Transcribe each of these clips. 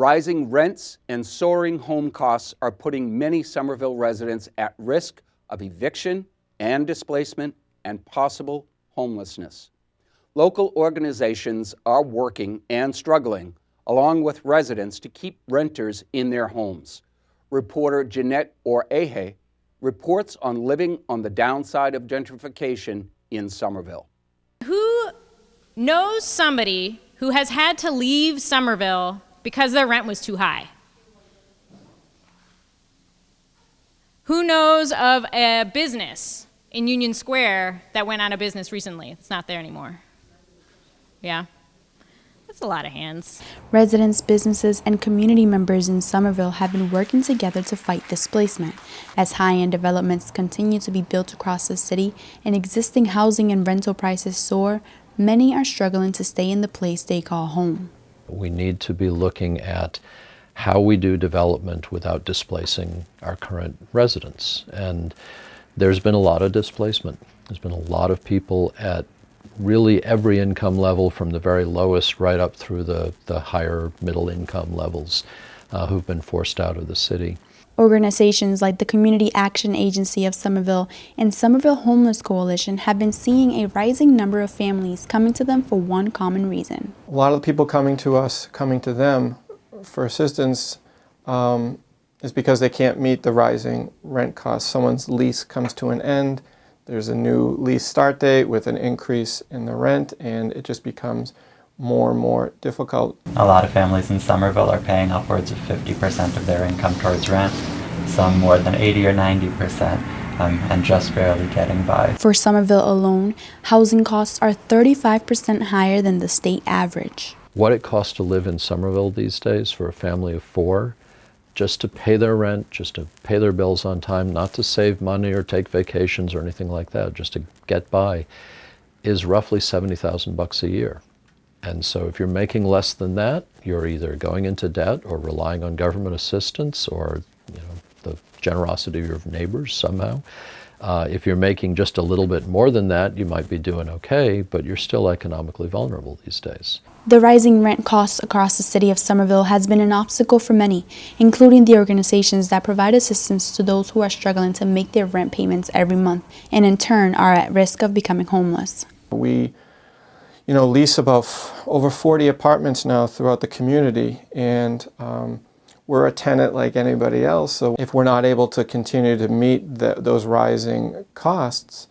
Rising rents and soaring home costs are putting many Somerville residents at risk of eviction and displacement and possible homelessness. Local organizations are working and struggling, along with residents, to keep renters in their homes. Reporter Jeanette Orehe reports on living on the downside of gentrification in Somerville. Who knows somebody who has had to leave Somerville because their rent was too high? Who knows of a business in Union Square that went out of business recently? It's not there anymore. Yeah, that's a lot of hands. Residents, businesses, and community members in Somerville have been working together to fight displacement. As high-end developments continue to be built across the city and existing housing and rental prices soar, many are struggling to stay in the place they call home. We need to be looking at how we do development without displacing our current residents. And there's been a lot of displacement. There's been a lot of people at really every income level, from the very lowest right up through the higher middle income levels, who've been forced out of the city. Organizations like the Community Action Agency of Somerville and Somerville Homeless Coalition have been seeing a rising number of families coming to them for one common reason. A lot of the people coming to us, coming to them for assistance is because they can't meet the rising rent costs. Someone's lease comes to an end, there's a new lease start date with an increase in the rent, and it just becomes more and more difficult. A lot of families in Somerville are paying upwards of 50% of their income towards rent, some more than 80 or 90%, and just barely getting by. For Somerville alone, housing costs are 35% higher than the state average. What it costs to live in Somerville these days for a family of 4, just to pay their rent, just to pay their bills on time, not to save money or take vacations or anything like that, just to get by, is roughly $70,000 a year. And so if you're making less than that, you're either going into debt or relying on government assistance or the generosity of your neighbors somehow. If you're making just a little bit more than that, you might be doing okay, but you're still economically vulnerable these days. The rising rent costs across the city of Somerville has been an obstacle for many, including the organizations that provide assistance to those who are struggling to make their rent payments every month and in turn are at risk of becoming homeless. We lease about over 40 apartments now throughout the community, and we're a tenant like anybody else. So if we're not able to continue to meet those rising costs,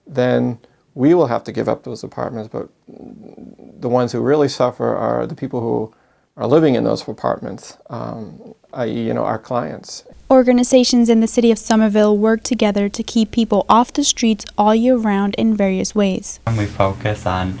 then we will have to give up those apartments. But the ones who really suffer are the people who are living in those apartments, i.e., our clients. Organizations in the city of Somerville work together to keep people off the streets all year round in various ways. And we focus on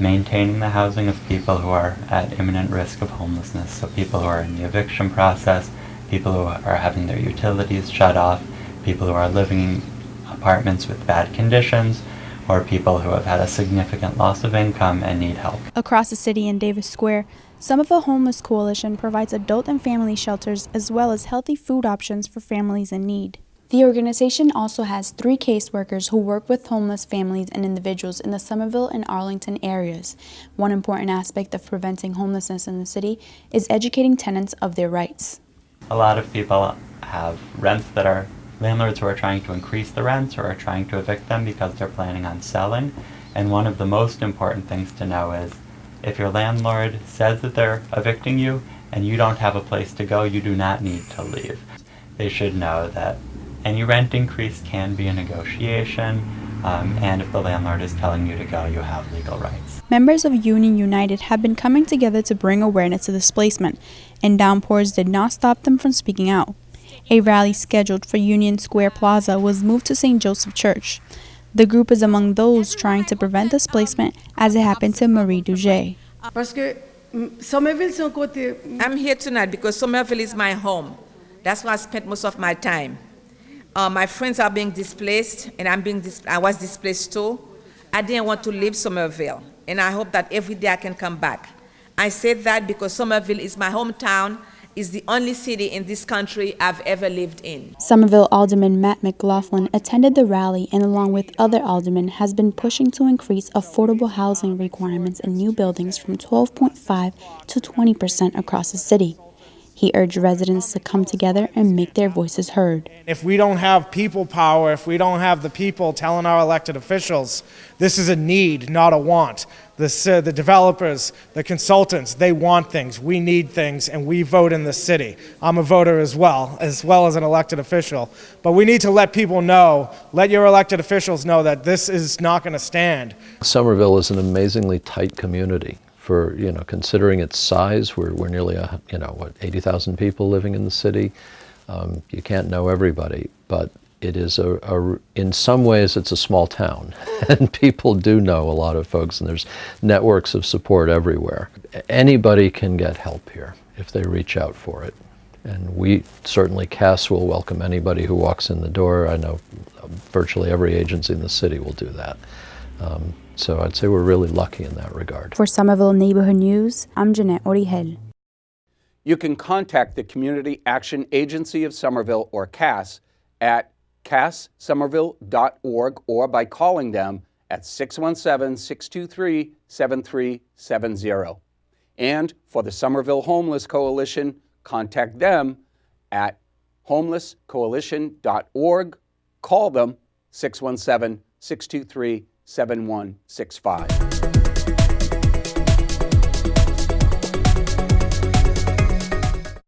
maintaining the housing of people who are at imminent risk of homelessness. So people who are in the eviction process, people who are having their utilities shut off, people who are living in apartments with bad conditions, or people who have had a significant loss of income and need help. Across the city in Davis Square, Somerville Homeless Coalition provides adult and family shelters as well as healthy food options for families in need. The organization also has 3 caseworkers who work with homeless families and individuals in the Somerville and Arlington areas. One important aspect of preventing homelessness in the city is educating tenants of their rights. A lot of people have rents that are landlords who are trying to increase the rents or are trying to evict them because they're planning on selling. And one of the most important things to know is if your landlord says that they're evicting you and you don't have a place to go, you do not need to leave. They should know that any rent increase can be a negotiation, and if the landlord is telling you to go, you have legal rights. Members of Union United have been coming together to bring awareness to displacement, and downpours did not stop them from speaking out. A rally scheduled for Union Square Plaza was moved to St. Joseph Church. The group is among those trying to prevent displacement, as it happened to Marie Duget. I'm here tonight because Somerville is my home. That's where I spent most of my time. My friends are being displaced, and I was displaced too. I didn't want to leave Somerville, and I hope that every day I can come back. I said that because Somerville is my hometown, is the only city in this country I've ever lived in. Somerville Alderman Matt McLaughlin attended the rally and along with other aldermen has been pushing to increase affordable housing requirements in new buildings from 12.5% to 20% across the city. He urged residents to come together and make their voices heard. If we don't have people power, if we don't have the people telling our elected officials, this is a need, not a want. The developers, the consultants, they want things, we need things, and we vote in the city. I'm a voter as well as an elected official. But we need to let people know, let your elected officials know that this is not going to stand. Somerville is an amazingly tight community. For, considering its size, we're nearly, 80,000 people living in the city. You can't know everybody, but it is in some ways it's a small town, and people do know a lot of folks, and there's networks of support everywhere. Anybody can get help here if they reach out for it. And we certainly, CAS will welcome anybody who walks in the door. I know virtually every agency in the city will do that. So I'd say we're really lucky in that regard. For Somerville Neighborhood News, I'm Jeanette Origel. You can contact the Community Action Agency of Somerville, or CAS, at cassomerville.org or by calling them at 617-623-7370. And for the Somerville Homeless Coalition, contact them at homelesscoalition.org. Call them 617-623-7165.